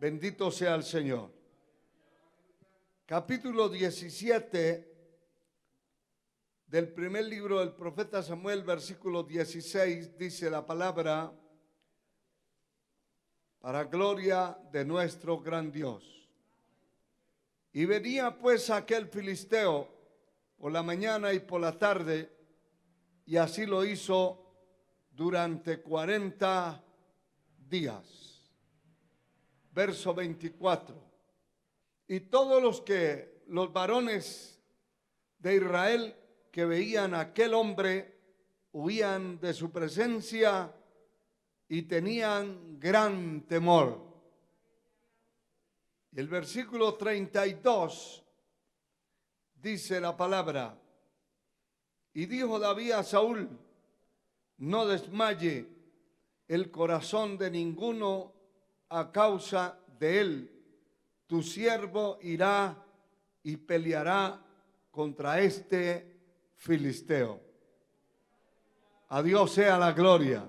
Bendito sea el Señor. Capítulo 17 del primer libro del profeta Samuel, versículo 16, dice la palabra: para gloria de nuestro gran Dios. Y venía pues aquel filisteo por la mañana y por la tarde, y así lo hizo durante 40 días. Verso 24. Y todos los varones de Israel que veían a aquel hombre huían de su presencia y tenían gran temor. Y el versículo 32 dice la palabra: y dijo David a Saúl: no desmaye el corazón de ninguno a causa de él. Tu siervo irá y peleará contra este filisteo. A Dios sea la gloria.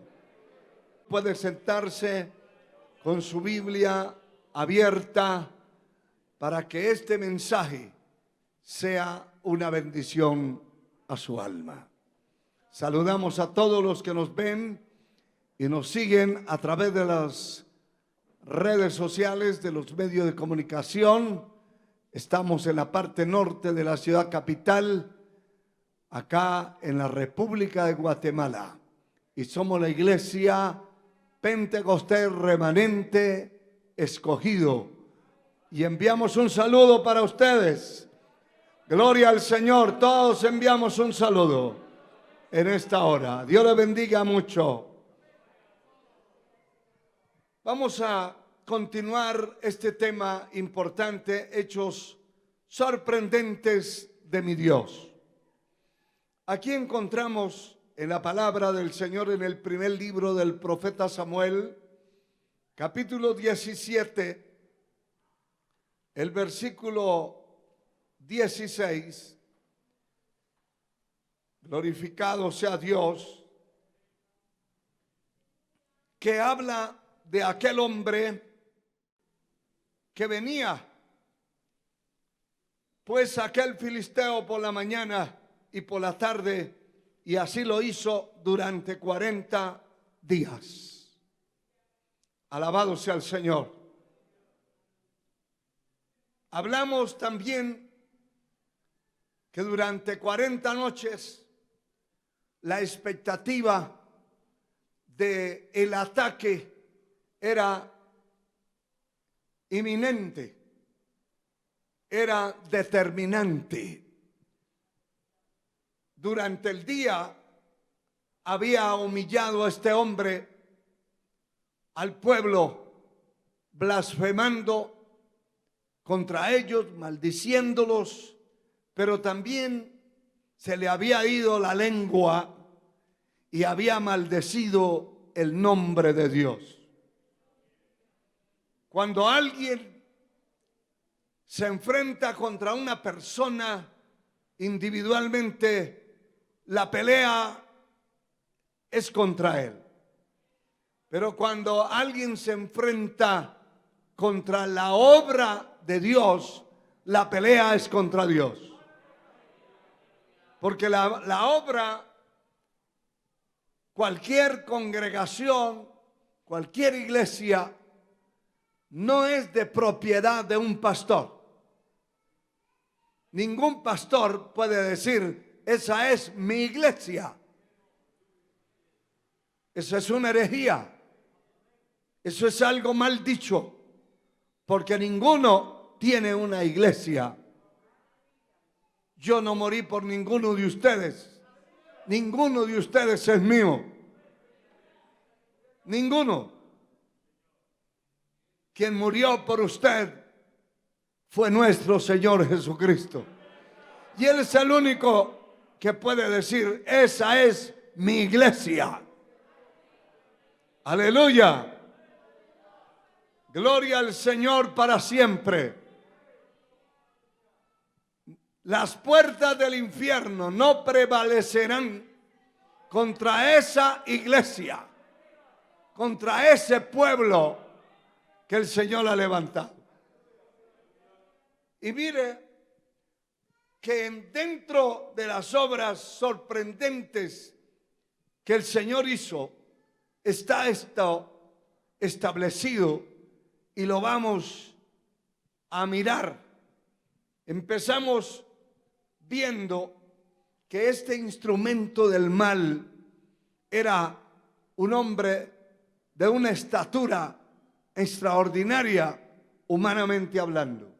Puede sentarse con su Biblia abierta para que este mensaje sea una bendición a su alma. Saludamos a todos los que nos ven y nos siguen a través de las redes sociales, de los medios de comunicación. Estamos en la parte norte de la ciudad capital, acá en la República de Guatemala, y somos la iglesia Pentecostés Remanente Escogido, y enviamos un saludo para ustedes. Gloria al Señor. Todos enviamos un saludo en esta hora. Dios les bendiga mucho. Vamos a continuar este tema importante, hechos sorprendentes de mi Dios. Aquí encontramos en la palabra del Señor en el primer libro del profeta Samuel, capítulo 17, el versículo 16. Glorificado sea Dios, que habla de aquel hombre que venía pues aquel filisteo por la mañana y por la tarde, y así lo hizo durante 40 días. Alabado sea el Señor. Hablamos también que durante 40 noches la expectativa de el ataque era inminente, era determinante. Durante el día había humillado a este hombre al pueblo, blasfemando contra ellos, maldiciéndolos, pero también se le había ido la lengua y había maldecido el nombre de Dios. Cuando alguien se enfrenta contra una persona individualmente, la pelea es contra él. Pero cuando alguien se enfrenta contra la obra de Dios, la pelea es contra Dios. Porque la obra, cualquier congregación, cualquier iglesia, no es de propiedad de un pastor. Ningún pastor puede decir: esa es mi iglesia. Eso es una herejía. Eso es algo mal dicho, porque ninguno tiene una iglesia. Yo no morí por ninguno de ustedes. Ninguno de ustedes es mío. Ninguno. Quien murió por usted fue nuestro Señor Jesucristo. Y Él es el único que puede decir: esa es mi iglesia. Aleluya. Gloria al Señor para siempre. Las puertas del infierno no prevalecerán contra esa iglesia, contra ese pueblo que el Señor ha levantado. Y mire que dentro de las obras sorprendentes que el Señor hizo, está esto establecido y lo vamos a mirar. Empezamos viendo que este instrumento del mal era un hombre de una estatura extraordinaria, humanamente hablando.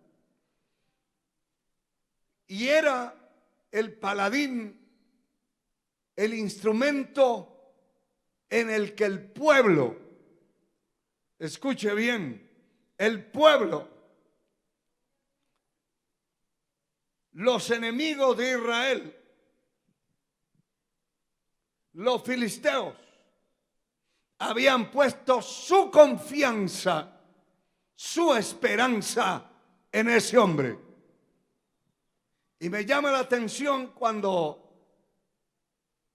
Y era el paladín, el instrumento en el que el pueblo, escuche bien, el pueblo, los enemigos de Israel, los filisteos, habían puesto su confianza, su esperanza en ese hombre. Y me llama la atención cuando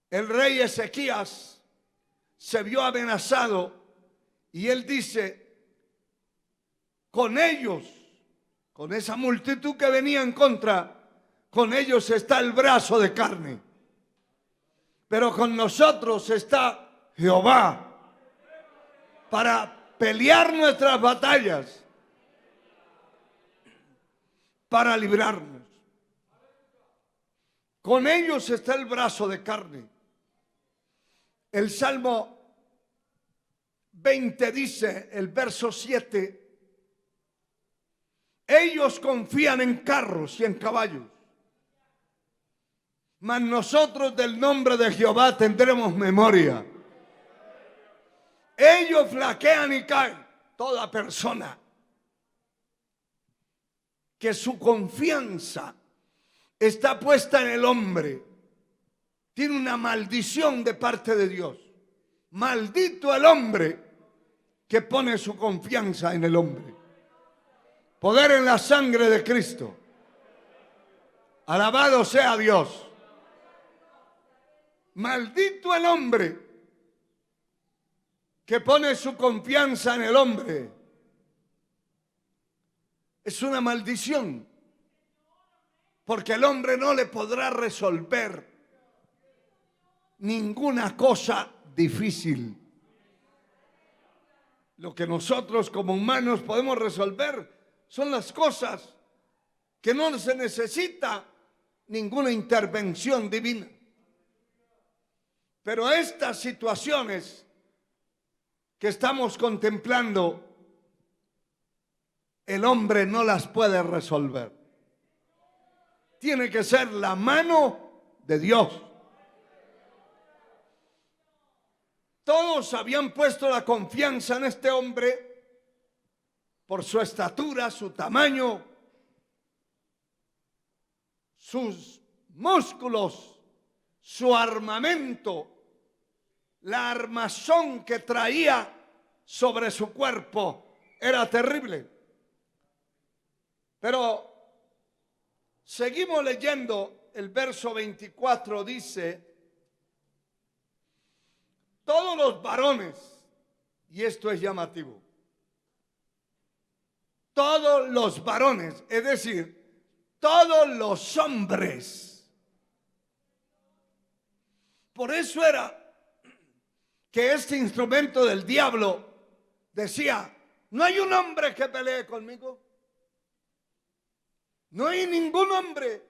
el rey Ezequías se vio amenazado y él dice, con ellos, con esa multitud que venía en contra, con ellos está el brazo de carne, pero con nosotros está Jehová para pelear nuestras batallas, para librarnos. Con ellos está el brazo de carne. El Salmo 20 dice, el verso 7, ellos confían en carros y en caballos, mas nosotros del nombre de Jehová tendremos memoria. Ellos flaquean y caen. Toda persona que su confianza está puesta en el hombre tiene una maldición de parte de Dios. Maldito el hombre que pone su confianza en el hombre. Poder en la sangre de Cristo. Alabado sea Dios. Maldito el hombre que pone su confianza en el hombre. Es una maldición, porque el hombre no le podrá resolver ninguna cosa difícil. Lo que nosotros como humanos podemos resolver son las cosas que no se necesita ninguna intervención divina. Pero estas situaciones que estamos contemplando, el hombre no las puede resolver. Tiene que ser la mano de Dios. Todos habían puesto la confianza en este hombre por su estatura, su tamaño, sus músculos, su armamento, la armazón que traía sobre su cuerpo era terrible. Pero seguimos leyendo, el verso 24 dice, todos los varones, y esto es llamativo, todos los varones, es decir, todos los hombres. Por eso era que este instrumento del diablo decía, no hay un hombre que pelee conmigo. No hay ningún hombre.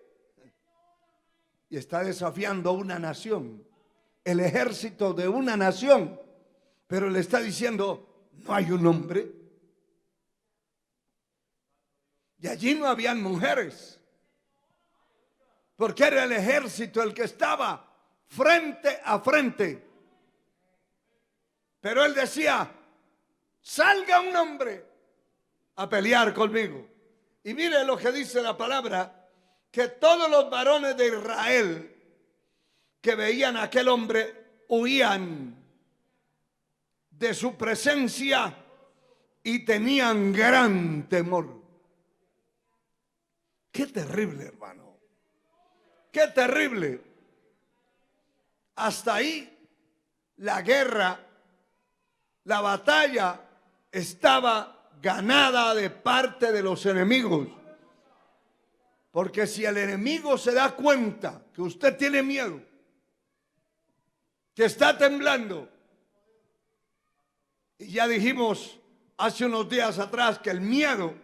Y está desafiando a una nación, el ejército de una nación, pero le está diciendo, no hay un hombre. Y allí no habían mujeres, porque era el ejército el que estaba frente a frente. Pero él decía, salga un hombre a pelear conmigo. Y mire lo que dice la palabra, que todos los varones de Israel que veían a aquel hombre huían de su presencia y tenían gran temor. Qué terrible, hermano. Qué terrible. Hasta ahí la guerra, la batalla estaba ganada de parte de los enemigos. Porque si el enemigo se da cuenta que usted tiene miedo, que está temblando, y ya dijimos hace unos días atrás que el miedo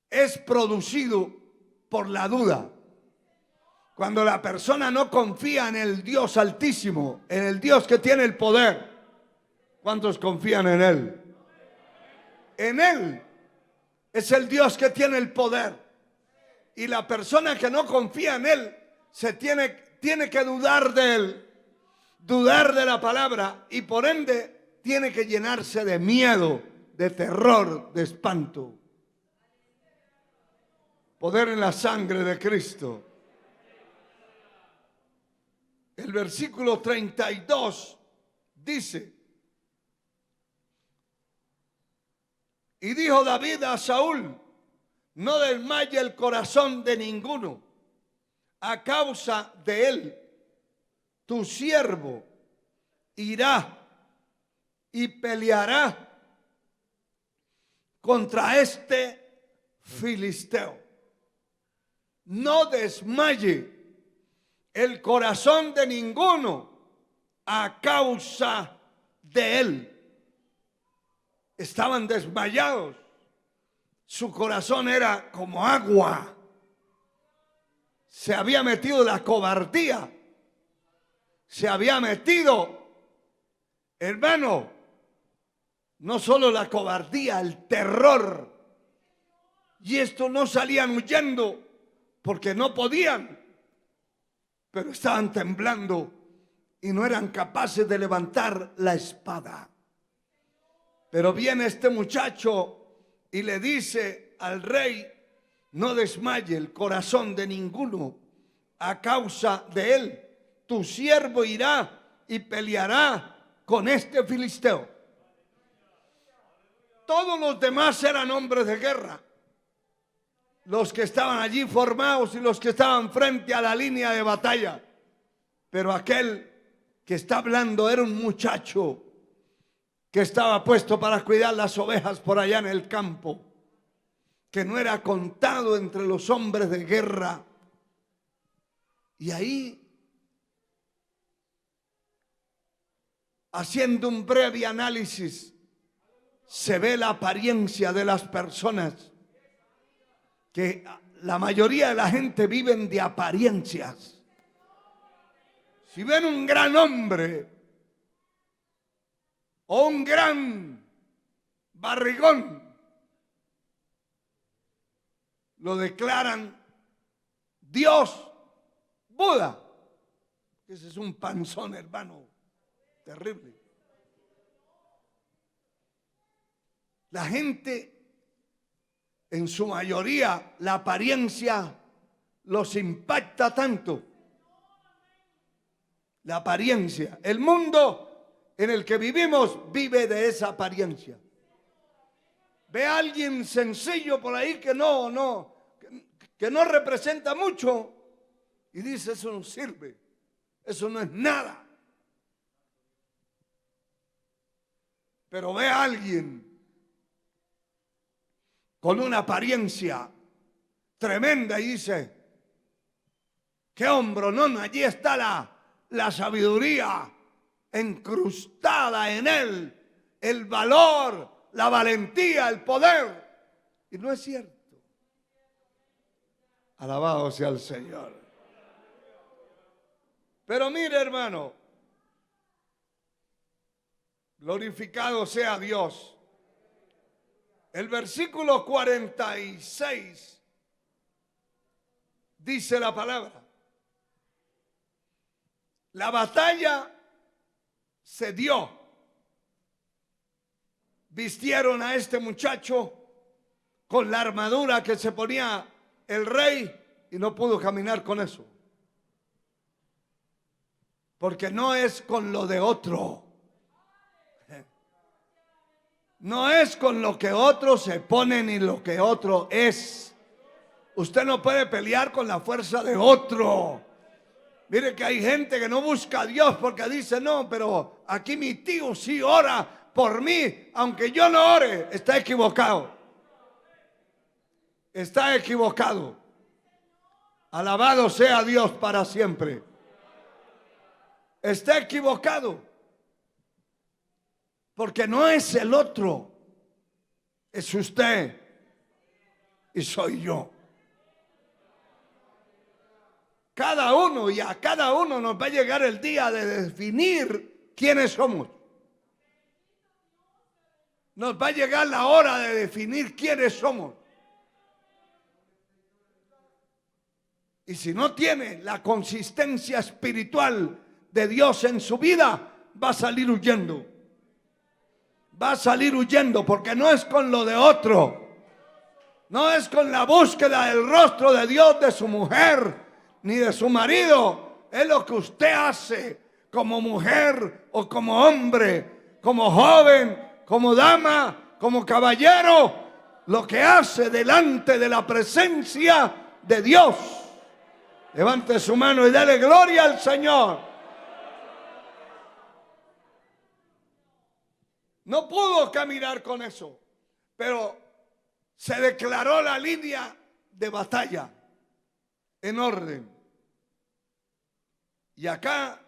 es producido por la duda. Cuando la persona no confía en el Dios Altísimo, en el Dios que tiene el poder, ¿cuántos confían en Él? En Él es el Dios que tiene el poder. Y la persona que no confía en Él tiene que dudar de Él, dudar de la palabra, y por ende tiene que llenarse de miedo, de terror, de espanto. Poder en la sangre de Cristo. El versículo 32 dice: y dijo David a Saúl: no desmaye el corazón de ninguno a causa de él. Tu siervo irá y peleará contra este filisteo. No desmaye el corazón de ninguno a causa de él. Estaban desmayados. Su corazón era como agua. Se había metido la cobardía. Se había metido, hermano, no solo la cobardía, el terror. Y estos no salían huyendo porque no podían, pero estaban temblando y no eran capaces de levantar la espada. Pero viene este muchacho y le dice al rey: no desmaye el corazón de ninguno a causa de él. Tu siervo irá y peleará con este filisteo. Todos los demás eran hombres de guerra. Los que estaban allí formados y los que estaban frente a la línea de batalla. Pero aquel que está hablando era un muchacho que estaba puesto para cuidar las ovejas por allá en el campo, que no era contado entre los hombres de guerra. Y ahí, haciendo un breve análisis, se ve la apariencia de las personas, que la mayoría de la gente viven de apariencias. Si ven un gran hombre o un gran barrigón, lo declaran Dios, Buda. Ese es un panzón, hermano, terrible. La gente, en su mayoría, la apariencia los impacta tanto. La apariencia. El mundo en el que vivimos vive de esa apariencia. Ve a alguien sencillo por ahí que no representa mucho y dice: eso no sirve, eso no es nada. Pero ve a alguien con una apariencia tremenda y dice: qué hombro, no, allí está la sabiduría encrustada en él, el valor, la valentía, el poder. Y no es cierto. Alabado sea el Señor. Pero mire, hermano, glorificado sea Dios. El versículo 46 dice la palabra: la batalla se dio. Vistieron a este muchacho con la armadura que se ponía el rey y no pudo caminar con eso. Porque no es con lo de otro. No es con lo que otro se pone ni lo que otro es. Usted no puede pelear con la fuerza de otro. Mire que hay gente que no busca a Dios porque dice, no, pero aquí mi tío sí ora por mí, aunque yo no ore. Está equivocado. Está equivocado. Alabado sea Dios para siempre. Está equivocado. Porque no es el otro. Es usted. Y soy yo. Cada uno, y a cada uno nos va a llegar el día de definir quiénes somos. Nos va a llegar la hora de definir quiénes somos. Y si no tiene la consistencia espiritual de Dios en su vida, va a salir huyendo. Va a salir huyendo porque no es con lo de otro. No es con la búsqueda del rostro de Dios de su mujer ni de su marido. Es lo que usted hace como mujer o como hombre, como joven, como dama, como caballero. Lo que hace delante de la presencia de Dios. Levante su mano y dale gloria al Señor. No pudo caminar con eso, pero se declaró la línea de batalla en orden. Y acá,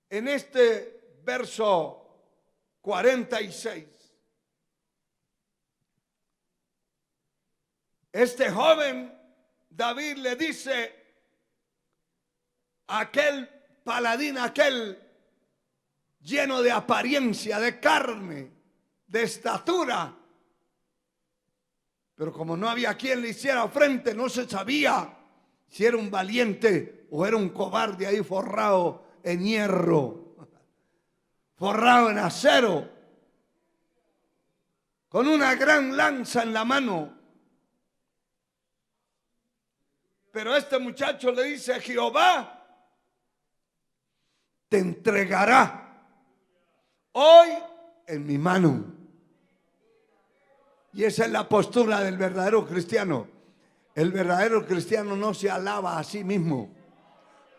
en este verso 46, este joven David le dice a aquel paladín, aquel lleno de apariencia, de carne, de estatura, pero como no había quien le hiciera frente, no se sabía si era un valiente o era un cobarde ahí forrado en hierro, forrado en acero, con una gran lanza en la mano. Pero este muchacho le dice, Jehová te entregará hoy en mi mano. Y esa es la postura del verdadero cristiano. El verdadero cristiano no se alaba a sí mismo.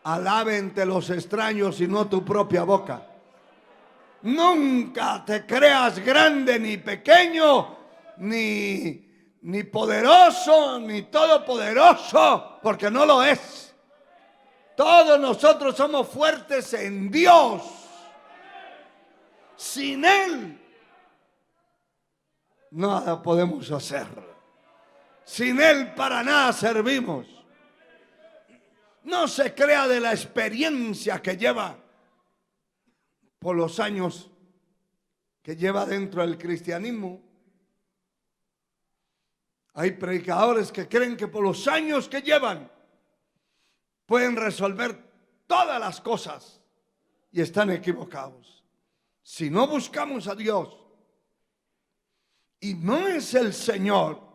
Alabe entre los extraños y no tu propia boca. Nunca te creas grande ni pequeño, ni poderoso, ni todopoderoso, porque no lo es. Todos nosotros somos fuertes en Dios. Sin Él, nada podemos hacer. Sin Él para nada servimos. No se crea de la experiencia que lleva por los años que lleva dentro del cristianismo. Hay predicadores que creen que por los años que llevan pueden resolver todas las cosas y están equivocados. Si no buscamos a Dios y no es el Señor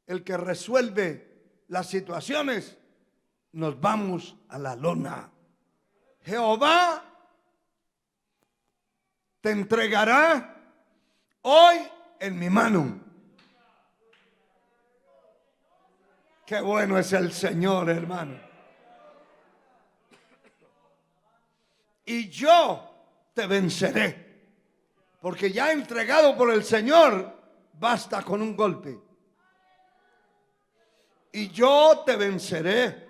el que resuelve las situaciones, nos vamos a la lona. Jehová te entregará hoy en mi mano. Qué bueno es el Señor, hermano. Y yo te venceré. Porque ya entregado por el Señor, basta con un golpe. Y yo te venceré.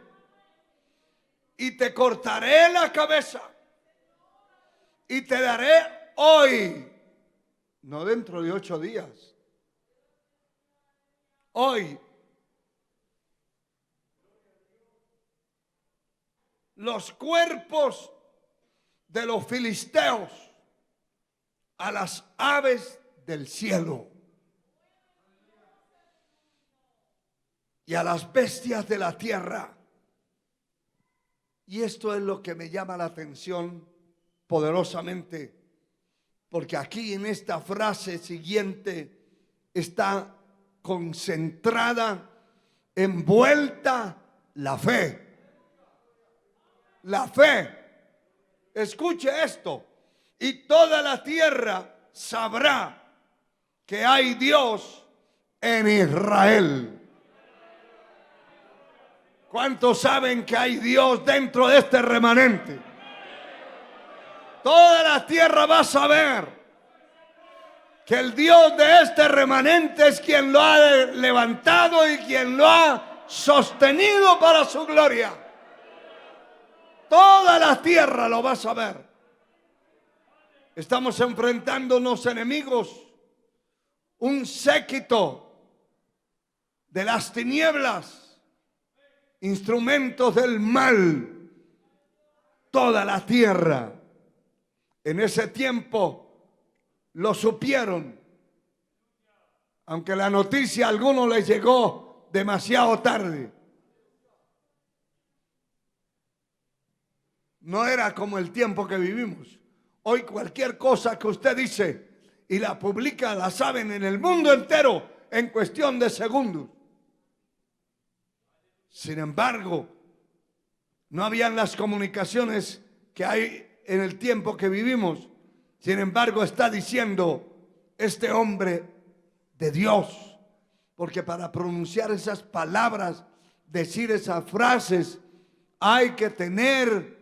Y te cortaré la cabeza. Y te daré hoy. No dentro de 8 días. Hoy. Los cuerpos de los filisteos a las aves del cielo y a las bestias de la tierra. Y esto es lo que me llama la atención poderosamente, porque aquí en esta frase siguiente está concentrada, envuelta la fe. La fe. Escuche esto. Y toda la tierra sabrá que hay Dios en Israel. ¿Cuántos saben que hay Dios dentro de este remanente? Toda la tierra va a saber que el Dios de este remanente es quien lo ha levantado y quien lo ha sostenido para su gloria. Toda la tierra lo va a saber. Estamos enfrentando unos enemigos, un séquito de las tinieblas, instrumentos del mal, toda la tierra. En ese tiempo lo supieron, aunque la noticia a algunos les llegó demasiado tarde. No era como el tiempo que vivimos. Hoy cualquier cosa que usted dice y la publica, la saben en el mundo entero en cuestión de segundos. Sin embargo, no habían las comunicaciones que hay en el tiempo que vivimos. Sin embargo, está diciendo este hombre de Dios, porque para pronunciar esas palabras, decir esas frases, hay que tener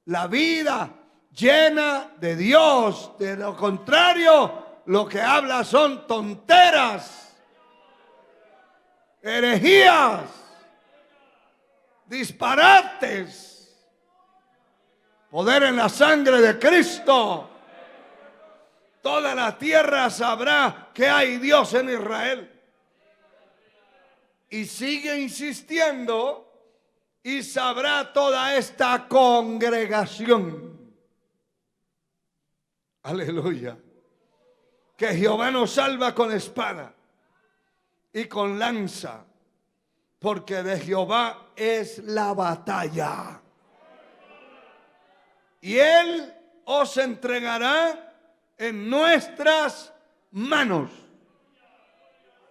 la vida llena de Dios. De lo contrario, lo que habla son tonteras, herejías, disparates. Poder en la sangre de Cristo. Toda la tierra sabrá que hay Dios en Israel. Y sigue insistiendo, y sabrá toda esta congregación. Aleluya. Que Jehová nos salva con espada y con lanza, porque de Jehová es la batalla. Y Él os entregará en nuestras manos.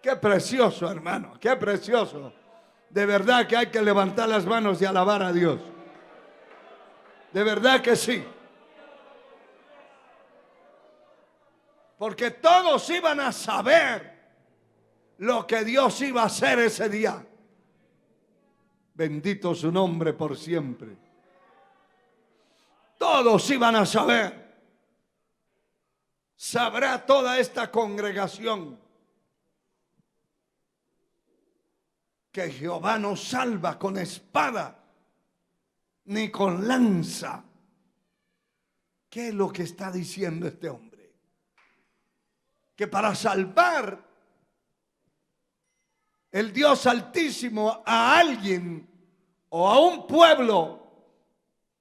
Qué precioso, hermano, qué precioso. De verdad que hay que levantar las manos y alabar a Dios. De verdad que sí. Porque todos iban a saber lo que Dios iba a hacer ese día. Bendito su nombre por siempre. Todos iban a saber. Sabrá toda esta congregación que Jehová no salva con espada ni con lanza. ¿Qué es lo que está diciendo este hombre? Que para salvar el Dios Altísimo a alguien o a un pueblo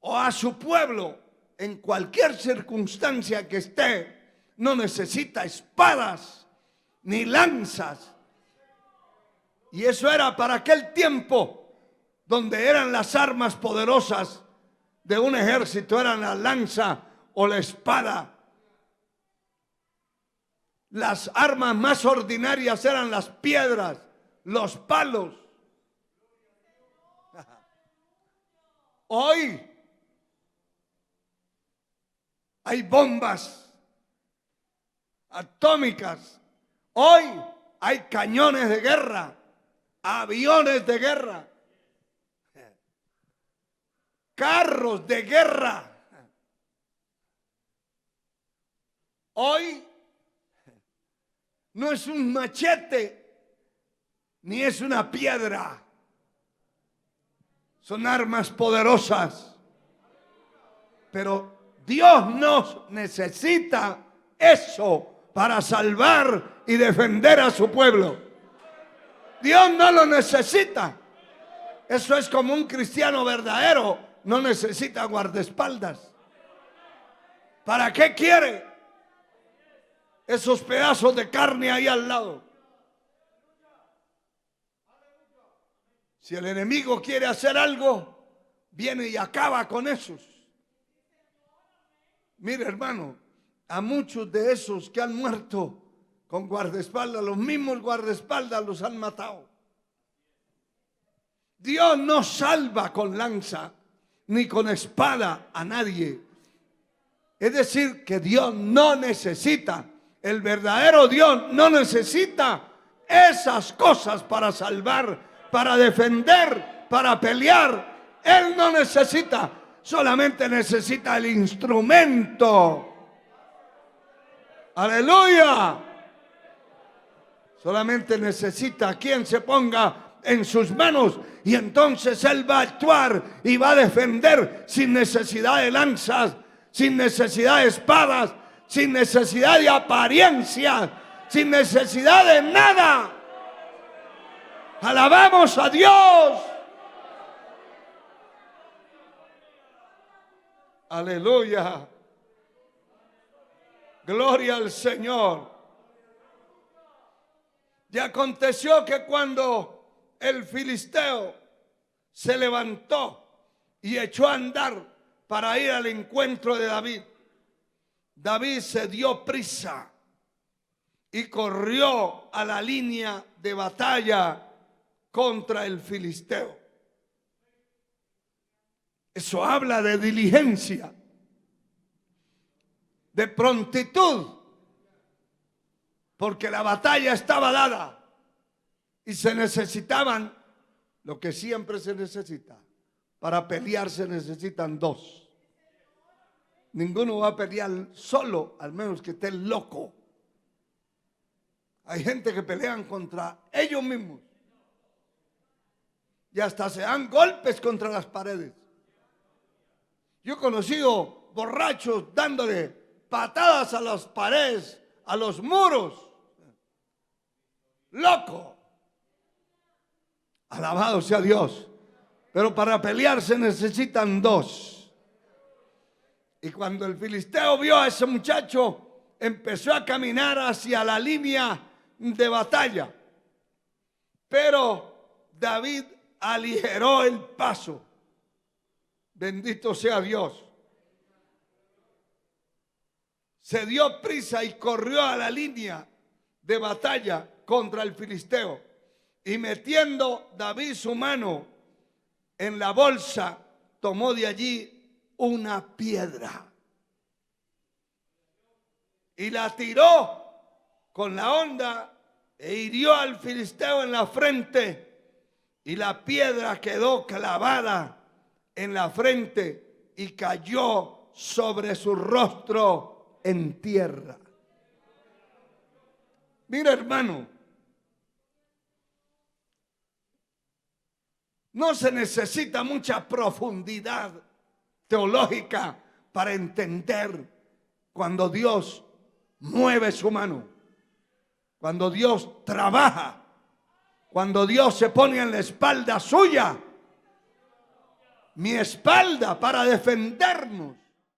o a su pueblo en cualquier circunstancia que esté, no necesita espadas ni lanzas. Y eso era para aquel tiempo donde eran las armas poderosas de un ejército, eran la lanza o la espada. Las armas más ordinarias eran las piedras, los palos. Hoy hay bombas atómicas. Hoy hay cañones de guerra, aviones de guerra, carros de guerra. Hoy no es un machete ni es una piedra. Son armas poderosas. Pero Dios no necesita eso para salvar y defender a su pueblo. Dios no lo necesita. Eso es como un cristiano verdadero. No necesita guardaespaldas. ¿Para qué quiere esos pedazos de carne ahí al lado? Si el enemigo quiere hacer algo, viene y acaba con esos. Mire, hermano, a muchos de esos que han muerto con guardaespaldas, los mismos guardaespaldas los han matado. Dios no salva con lanza ni con espada a nadie. Es decir, que Dios no necesita, el verdadero Dios no necesita esas cosas para salvar, para defender, para pelear. Él no necesita, solamente necesita el instrumento. Aleluya. Solamente necesita a quien se ponga en sus manos, y entonces Él va a actuar y va a defender sin necesidad de lanzas, sin necesidad de espadas, sin necesidad de apariencias, sin necesidad de nada. Alabamos a Dios. Aleluya. Gloria al Señor. Y aconteció que cuando el filisteo se levantó y echó a andar para ir al encuentro de David, David se dio prisa y corrió a la línea de batalla contra el filisteo. Eso habla de diligencia, de prontitud, porque la batalla estaba dada y se necesitaban lo que siempre se necesita. Para pelear se necesitan dos. Ninguno va a pelear solo, al menos que esté loco. Hay gente que pelean contra ellos mismos y hasta se dan golpes contra las paredes. Yo he conocido borrachos dándole patadas a las paredes, a los muros. Loco. Alabado sea Dios. Pero para pelear se necesitan dos. Y cuando el filisteo vio a ese muchacho, empezó a caminar hacia la línea de batalla. Pero David aligeró el paso. Bendito sea Dios. Se dio prisa y corrió a la línea de batalla contra el filisteo. Y metiendo David su mano en la bolsa, tomó de allí una piedra y la tiró con la honda e hirió al filisteo en la frente, y la piedra quedó clavada en la frente y cayó sobre su rostro en tierra. Mira, hermano, no se necesita mucha profundidad teológica para entender cuando Dios mueve su mano, cuando Dios trabaja, cuando Dios se pone en la espalda suya, mi espalda, para defendernos.